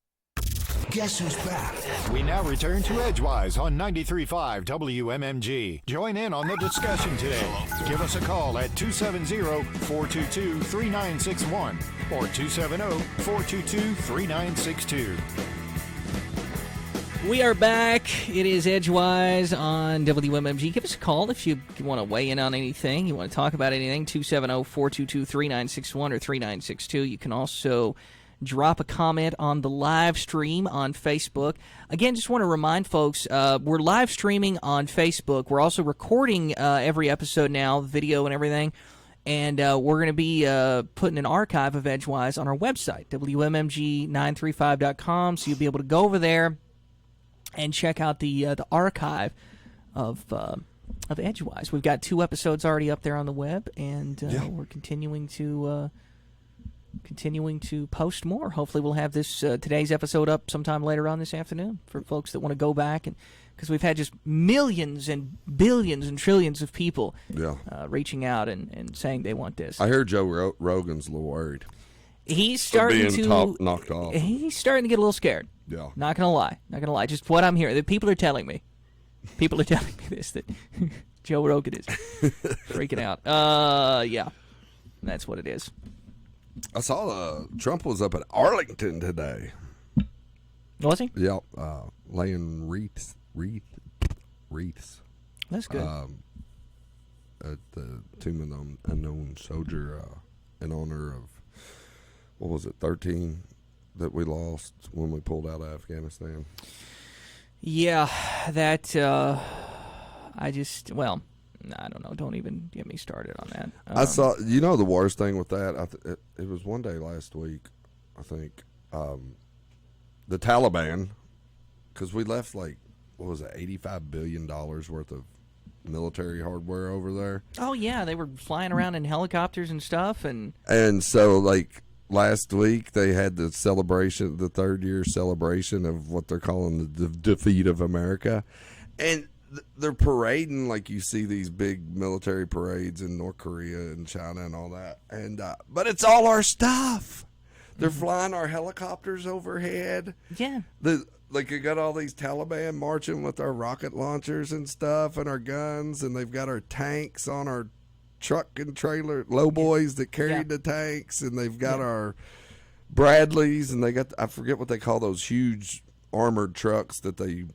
Guess who's back? We now return to Edgewise on 93.5 WMMG. Join in on the discussion today. Give us a call at 270-422-3961 or 270-422-3962. We are back. It is Edgewise on WMMG. Give us a call if you want to weigh in on anything, you want to talk about anything, 270-422-3961 or 3962. You can also drop a comment on the live stream on Facebook. Again, just want to remind folks, we're live streaming on Facebook. We're also recording every episode now, video and everything. And we're going to be putting an archive of Edgewise on our website, WMMG935.com. So you'll be able to go over there and check out the archive of Edgewise. We've got 2 episodes already up there on the web, and we're continuing to post more. Hopefully, we'll have this today's episode up sometime later on this afternoon for folks that want to go back, and because we've had just millions and billions and trillions of people reaching out and saying they want this. I hear Joe Rogan's a little worried. He's starting to knocked off. He's starting to get a little scared. Yeah. Not gonna lie. Just what I'm hearing. The people are telling me. People are telling me this, that Joe Rogan is freaking out. Yeah. That's what it is. I saw Trump was up at Arlington today. Was he? Yeah. Laying wreaths. That's good. At the Tomb of the Unknown Soldier in honor of, 13 that we lost when we pulled out of Afghanistan. Yeah, that, I don't know. Don't even get me started on that. I saw, the worst thing with that, it was one day last week, I think, the Taliban, because we left $85 billion worth of military hardware over there. Oh, yeah, they were flying around in helicopters and stuff. And so, last week they had the celebration, the 3rd year celebration of what they're calling the defeat of America. And they're parading like you see these big military parades in North Korea and China and all that. And but it's all our stuff. They're flying our helicopters overhead. Yeah. You got all these Taliban marching with our rocket launchers and stuff and our guns, and they've got our tanks on our truck and trailer, low boys that carried the tanks, and they've got our Bradleys, and they got, I forget what they call those huge armored trucks that they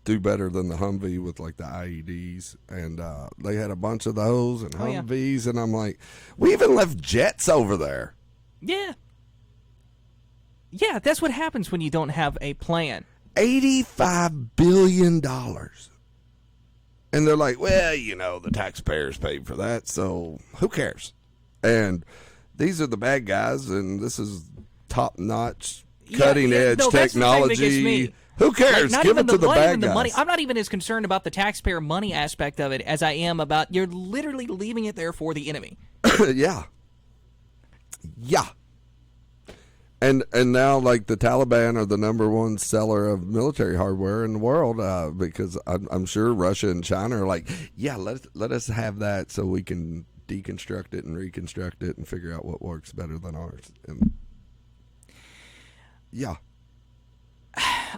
do better than the Humvee with the IEDs, and they had a bunch of those and Humvees, and I'm like, we even left jets over there. Yeah, that's what happens when you don't have a plan. $85 billion. And they're like, the taxpayers paid for that, so who cares? And these are the bad guys, and this is top-notch, cutting-edge technology. Who cares? Give it to the bad guys. Money. I'm not even as concerned about the taxpayer money aspect of it as I am about you're literally leaving it there for the enemy. Yeah. And now, the Taliban are the number one seller of military hardware in the world because I'm sure Russia and China are like, let us have that so we can deconstruct it and reconstruct it and figure out what works better than ours. And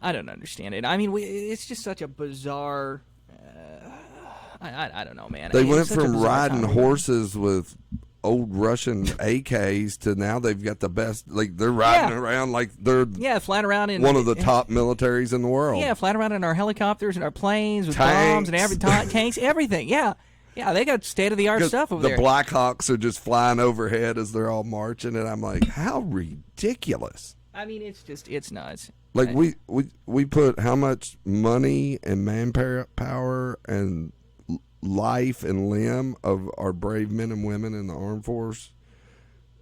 I don't understand it. I mean, it's just such a bizarre. I don't know, man. They It was went such a from bizarre riding time. horses with old Russian AKs to now they've got the best. Like they're riding around like they're flying around in one of the top militaries in the world. Yeah, flying around in our helicopters and our planes with Tanks. bombs and tanks, everything. Yeah, they got state of the art stuff over the there. Black Hawks are just flying overhead as they're all marching, and I'm like, how ridiculous. I mean, it's nuts. Like we put how much money and manpower and life and limb of our brave men and women in the armed force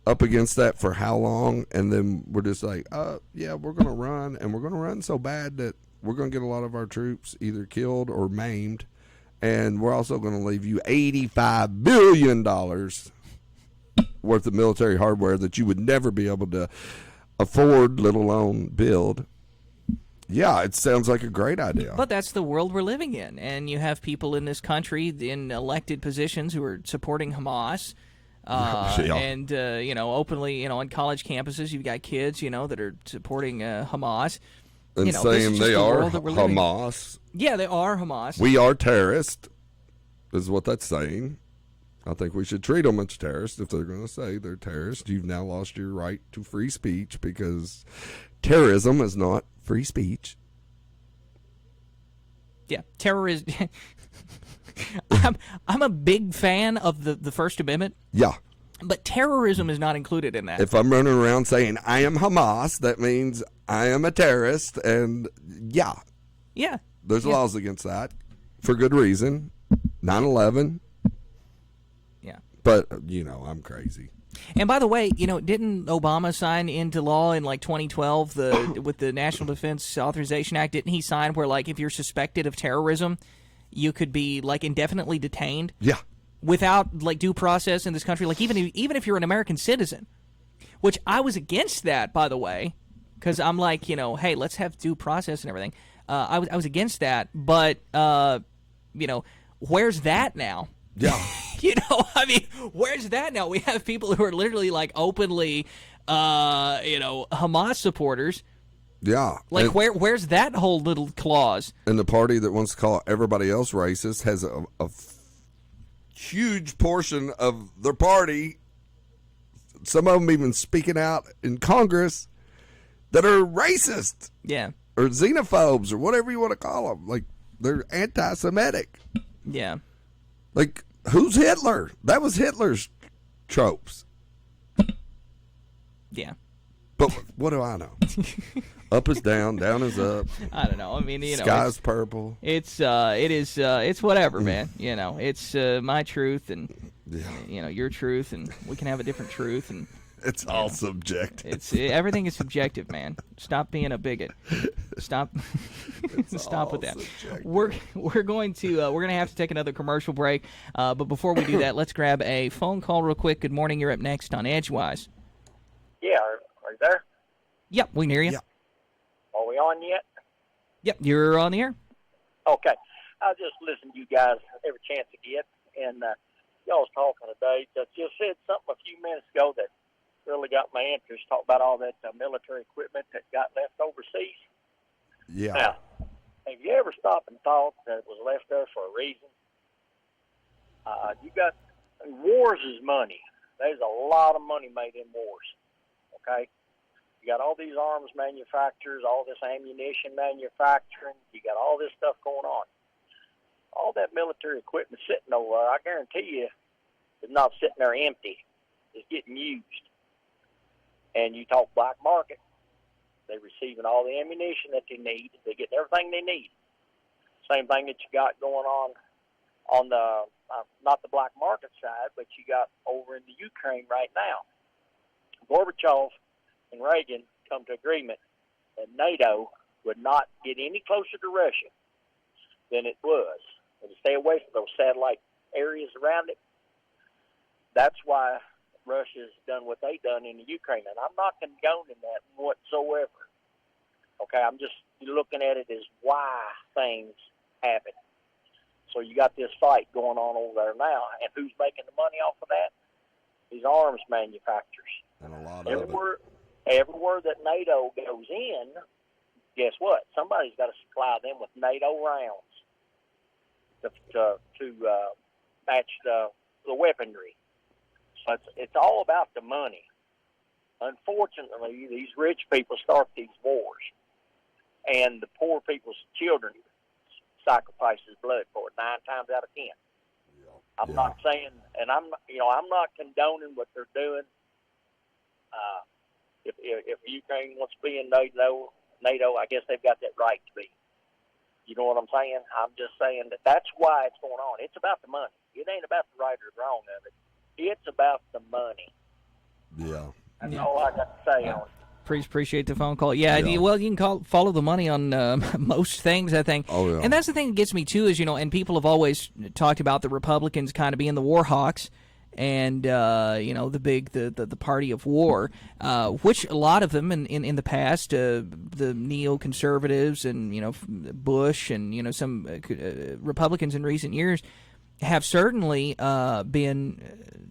up against that for how long, and then we're just like, yeah, we're gonna run, and we're gonna run so bad that we're gonna get a lot of our troops either killed or maimed, and we're also gonna leave you $85 billion worth of military hardware that you would never be able to afford, let alone build. Yeah, it sounds like a great idea. But that's the world we're living in, and you have people in this country in elected positions who are supporting Hamas, and openly, on college campuses, you've got kids, that are supporting Hamas, and saying they are Hamas. Yeah, they are Hamas. We are terrorists, is what that's saying. I think we should treat them as terrorists if they're going to say they're terrorists. You've now lost your right to free speech because terrorism is not free speech. Yeah, terrorism. I'm a big fan of the First Amendment. Yeah. But terrorism is not included in that. If I'm running around saying I am Hamas, that means I am a terrorist, and yeah. There's laws against that for good reason. 9/11. Yeah. But, I'm crazy. And by the way, didn't Obama sign into law in 2012 with the National Defense Authorization Act? Didn't he sign where if you're suspected of terrorism, you could be indefinitely detained? Yeah. Without due process in this country, even if you're an American citizen, which I was against that, by the way, because I'm hey, let's have due process and everything. I was against that, but where's that now? Yeah. Where's that now? We have people who are literally openly, Hamas supporters. Yeah. Where's that whole little clause? And the party that wants to call everybody else racist has a huge portion of their party, some of them even speaking out in Congress, that are racist. Yeah. Or xenophobes or whatever you want to call them. They're anti-Semitic. Yeah. Who's Hitler? That was Hitler's tropes. Yeah. But what do I know? Up is down, down is up. I don't know. Sky's purple. It's whatever, man. It's my truth and your truth, and we can have a different truth, and it's all subjective. Everything is subjective, man. Stop being a bigot. Stop with that. Subjective. We're going to have to take another commercial break, but before we do that, let's grab a phone call real quick. Good morning. You're up next on Edgewise. Yeah, are you there? Yep, we can hear you. Yeah. Are we on yet? Yep, you're on the air. Okay. I just listen to you guys every chance I get, and y'all was talking today. You said something a few minutes ago that really got my interest. Talk about all that military equipment that got left overseas. Yeah. Now, have you ever stopped and thought that it was left there for a reason? You got wars is money. There's a lot of money made in wars. Okay. You got all these arms manufacturers, all this ammunition manufacturing. You got all this stuff going on. All that military equipment sitting over there, I guarantee you, is not sitting there empty. It's getting used. And you talk black market, they're receiving all the ammunition that they need. They're getting everything they need. Same thing that you got going on the, not the black market side, but you got over in the Ukraine right now. Gorbachev and Reagan come to agreement that NATO would not get any closer to Russia than it was, and to stay away from those satellite areas around it. That's why Russia's done what they done in the Ukraine, and I'm not condoning that whatsoever. Okay, I'm just looking at it as why things happen. So you got this fight going on over there now, and who's making the money off of that? These arms manufacturers. And a lot everywhere that NATO goes in, guess what? Somebody's got to supply them with NATO rounds. to match the weaponry. So it's all about the money. Unfortunately, these rich people start these wars, and the poor people's children sacrifices blood for it 9 times out of 10. I'm not saying, and I'm not condoning what they're doing. If Ukraine wants to be in NATO, I guess they've got that right to be. You know what I'm saying? I'm just saying that's why it's going on. It's about the money. It ain't about the right or wrong of it. It's about the money. Yeah. That's all I got to say on it. Appreciate the phone call. Yeah, well, you can follow the money on most things, I think. Oh, yeah. And that's the thing that gets me, too, is, and people have always talked about the Republicans kind of being the war hawks and, the party of war, which a lot of them in the past, the neoconservatives and, Bush and, some Republicans in recent years have certainly been,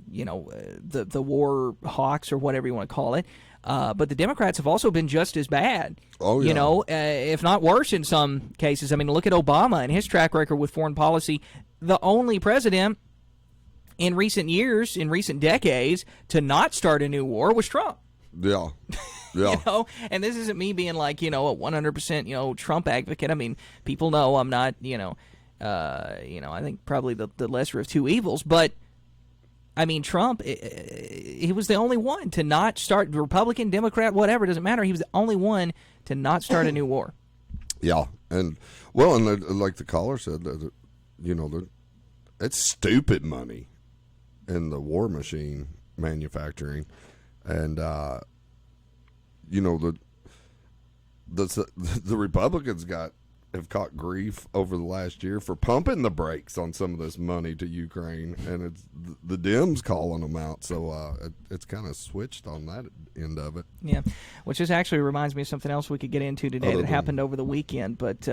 the war hawks or whatever you want to call it. But the Democrats have also been just as bad, if not worse in some cases. I mean, look at Obama and his track record with foreign policy. The only president in recent years, in recent decades, to not start a new war was Trump. Yeah. Yeah. And this isn't me being like, a 100%, Trump advocate. I mean, people know I'm not, I think probably the lesser of two evils. But, I mean, Trump, he was the only one to not start, Republican, Democrat, whatever, doesn't matter. He was the only one to not start a new war. Yeah. And, like the caller said, it's stupid money in the war machine manufacturing. And, the Republicans have caught grief over the last year for pumping the brakes on some of this money to Ukraine, and it's the Dems calling them out. So it's kind of switched on that end of it. Yeah, which just actually reminds me of something else we could get into today that happened over the weekend. But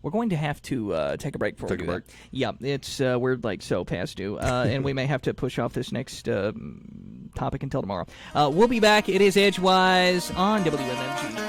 we're going to have to take a break before we do that. Yeah, it's we're like so past due, and we may have to push off this next topic until tomorrow. We'll be back. It is Edgewise on WMMG.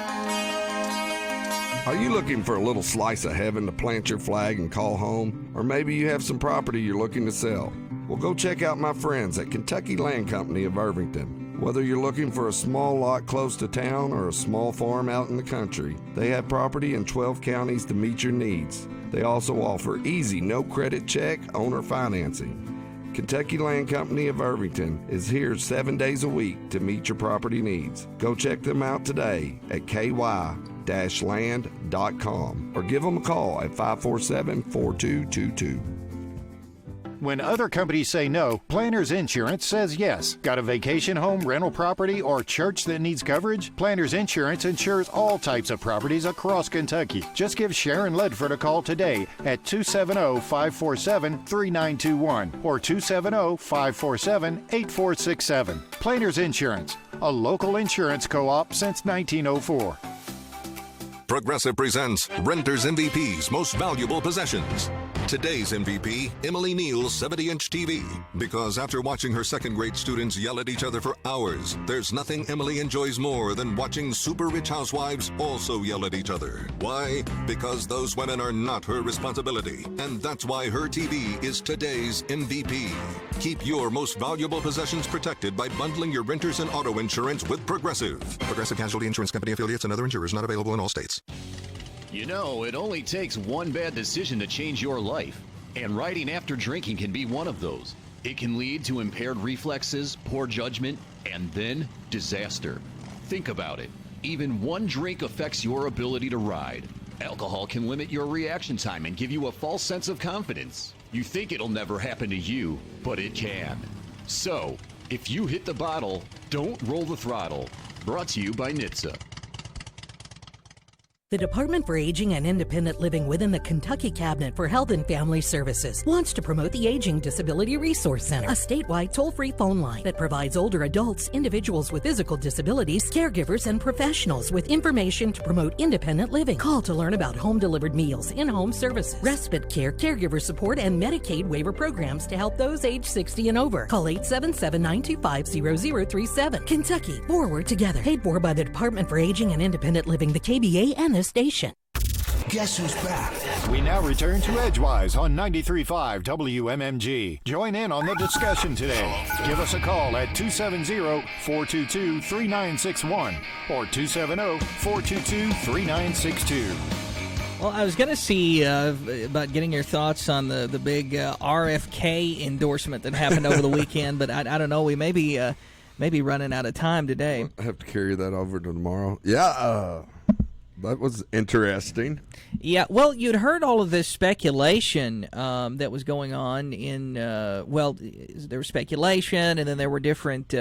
Are you looking for a little slice of heaven to plant your flag and call home? Or maybe you have some property you're looking to sell? Well, go check out my friends at Kentucky Land Company of Irvington. Whether you're looking for a small lot close to town or a small farm out in the country, they have property in 12 counties to meet your needs. They also offer easy, no-credit check owner financing. Kentucky Land Company of Irvington is here 7 days a week to meet your property needs. Go check them out today at ky-land.com or give them a call at 547-4222. When other companies say no, Planners Insurance says yes. Got a vacation home, rental property, or church that needs coverage? Planners Insurance insures all types of properties across Kentucky. Just give Sharon Ledford a call today at 270-547-3921 or 270-547-8467. Planners Insurance, a local insurance co-op since 1904. Progressive presents Renters MVP's Most Valuable Possessions. Today's MVP, Emily Neal's 70-inch TV. Because after watching her second-grade students yell at each other for hours, there's nothing Emily enjoys more than watching super-rich housewives also yell at each other. Why? Because those women are not her responsibility. And that's why her TV is today's MVP. Keep your most valuable possessions protected by bundling your renters and auto insurance with Progressive. Progressive Casualty Insurance Company affiliates and other insurers not available in all states. You know, it only takes one bad decision to change your life, and riding after drinking can be one of those. It can lead to impaired reflexes, poor judgment, and then disaster. Think about it. Even one drink affects your ability to ride. Alcohol can limit your reaction time and give you a false sense of confidence. You think it'll never happen to you, but it can. So, if you hit the bottle, don't roll the throttle. Brought to you by NHTSA. The Department for Aging and Independent Living within the Kentucky Cabinet for Health and Family Services wants to promote the Aging Disability Resource Center, a statewide toll-free phone line that provides older adults, individuals with physical disabilities, caregivers, and professionals with information to promote independent living. Call to learn about home-delivered meals, in-home services, respite care, caregiver support, and Medicaid waiver programs to help those age 60 and over. Call 877-925-0037. Kentucky, forward together. Paid for by the Department for Aging and Independent Living, the KBA, and the station. Guess who's back? We now return to Edgewise on 93.5 WMMG. Join in on the discussion today. Give us a call at 270-422-3961 or 270-422-3962. Well, I was going to see about getting your thoughts on the big RFK endorsement that happened over the weekend, but I don't know. We may be running out of time today. I have to carry that over to tomorrow. Yeah, that was interesting. Yeah, well, you'd heard all of this speculation that was going on in, there was speculation, and then there were different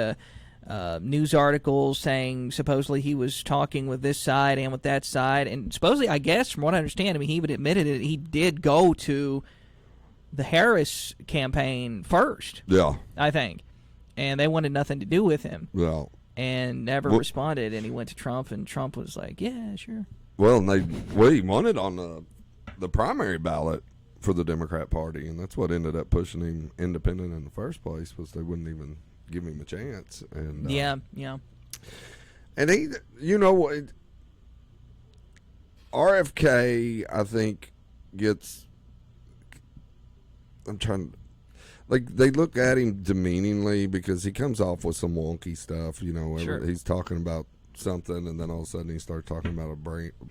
news articles saying supposedly he was talking with this side and with that side. And supposedly, I guess, from what I understand, he even admitted it, he did go to the Harris campaign first. Yeah. I think. And they wanted nothing to do with him. Well. And never responded, and he went to Trump, and Trump was like, yeah, sure. Well, and he won it on the primary ballot for the Democrat Party, and that's what ended up pushing him independent in the first place, was they wouldn't even give him a chance. And yeah. And he, RFK, I think, gets, they look at him demeaningly because he comes off with some wonky stuff, Sure. He's talking about something, and then all of a sudden he starts talking about a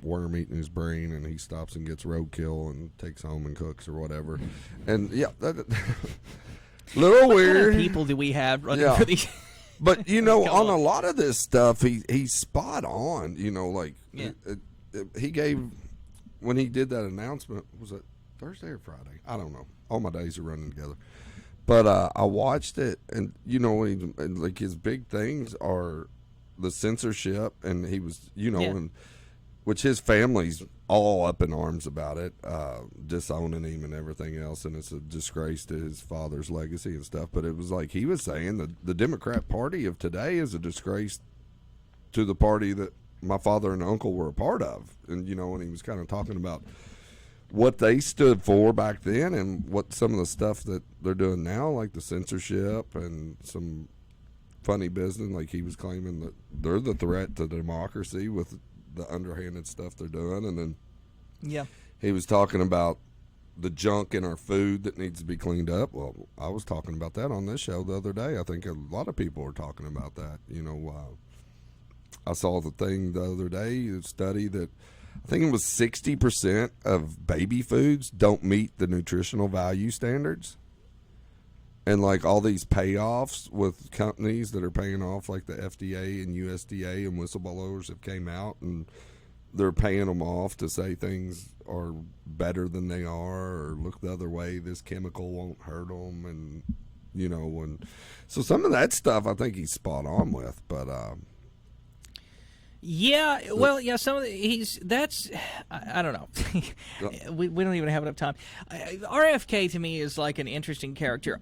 worm eating his brain, and he stops and gets roadkill and takes home and cooks or whatever. And yeah, little weird. What kind of people do we have running for these? But on a lot of this stuff, he's spot on. He gave, when he did that announcement, was it Thursday or Friday? I don't know. All my days are running together. But I watched it, and his big things are the censorship, and he was, and which his family's all up in arms about it, disowning him and everything else, and it's a disgrace to his father's legacy and stuff. But it was like he was saying that the Democrat Party of today is a disgrace to the party that my father and uncle were a part of, and and he was kind of talking about what they stood for back then and what some of the stuff that they're doing now, like the censorship and some funny business, like he was claiming that they're the threat to democracy with the underhanded stuff they're doing. And then he was talking about the junk in our food that needs to be cleaned up. Well, I was talking about that on this show the other day. I think a lot of people were talking about that. I saw the thing the other day, a study that I think it was 60% of baby foods don't meet the nutritional value standards. And like all these payoffs with companies that are paying off, like the FDA and USDA and whistleblowers have came out and they're paying them off to say things are better than they are, or look the other way, this chemical won't hurt them. And, and so some of that stuff I think he's spot on with, but, yeah, well, yeah, some of I don't know. we don't even have enough time. RFK to me is like an interesting character.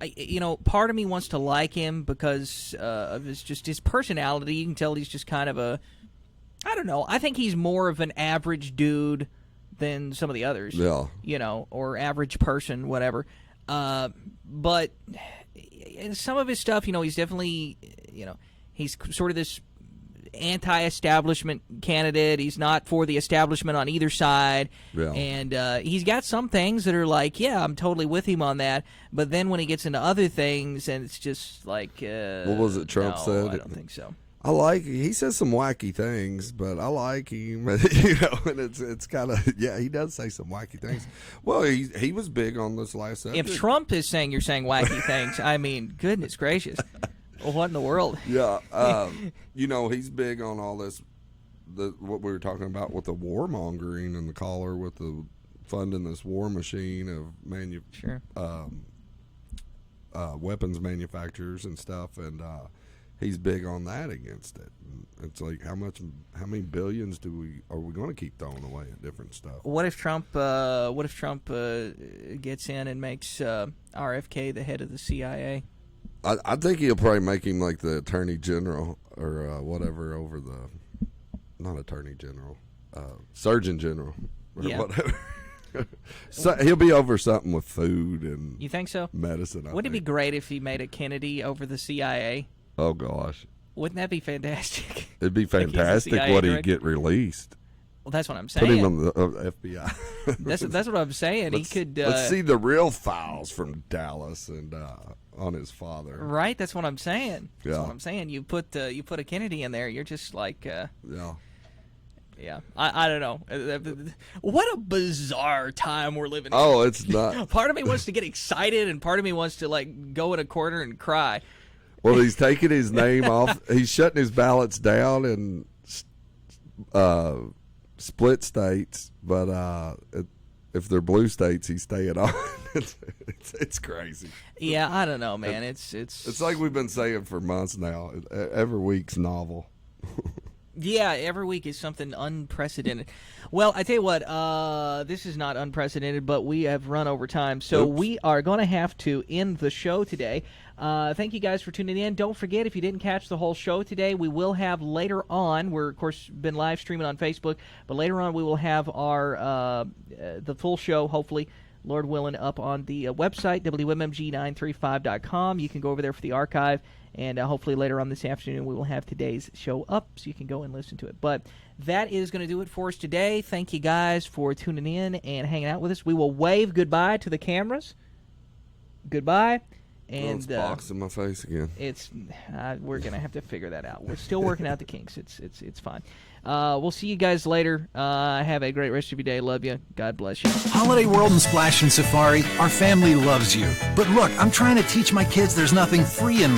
Part of me wants to like him because of his personality. You can tell he's just kind of I don't know. I think he's more of an average dude than some of the others. Yeah. Or average person, whatever. But in some of his stuff, he's definitely, he's sort of this anti-establishment candidate. He's not for the establishment on either side. Yeah. And he's got some things that are like, yeah, I'm totally with him on that. But then when he gets into other things, and it's just like, what was it Trump said? I don't think so. He says some wacky things, but I like him, and it's kind of, he does say some wacky things. Well, he was big on this last subject. If Trump is saying you're saying wacky things, I mean, goodness gracious. Well, what in the world? Yeah. He's big on all this, what we were talking about with the warmongering and the caller with the funding this war machine of weapons manufacturers and stuff, and he's big on that against it. It's like how many billions are we going to keep throwing away at different stuff? What if Trump gets in and makes RFK the head of the CIA? I think he'll probably make him like the attorney general or whatever over not attorney general, surgeon general or whatever. So he'll be over something with food and you think so? Medicine. Wouldn't it be great if he made a Kennedy over the CIA? Oh gosh, wouldn't that be fantastic? It'd be fantastic. What he'd get released. Well, that's what I'm saying. Put him on the FBI. That's what I'm saying. He could. Let's see the real files from Dallas and on his father. Right. That's what I'm saying. That's Yeah. what I'm saying. You put a Kennedy in there. You're just like. Yeah. Yeah, I don't know. What a bizarre time we're living in. Oh, it's not. Part of me wants to get excited, and part of me wants to like go in a corner and cry. Well, he's taking his name off. He's shutting his ballots down in split states, but if they're blue states, he's staying on. It's crazy. Yeah, I don't know, man. It's like we've been saying for months now. Every week's novel. Yeah, every week is something unprecedented. Well, I tell you what, this is not unprecedented, but we have run over time, so we are going to have to end the show today. Thank you guys for tuning in. Don't forget, if you didn't catch the whole show today, we will have later on, we're, of course, been live streaming on Facebook, but later on we will have our the full show, hopefully, Lord willing, up on the website, WMMG935.com. You can go over there for the archive. And hopefully later on this afternoon we will have today's show up so you can go and listen to it. But that is going to do it for us today. Thank you guys for tuning in and hanging out with us. We will wave goodbye to the cameras. Goodbye. And it's box in my face again. It's we're going to have to figure that out. We're still working out the kinks. It's fine. We'll see you guys later. Have a great rest of your day. Love you. God bless you. Holiday World and Splash and Safari, our family loves you. But look, I'm trying to teach my kids there's nothing free in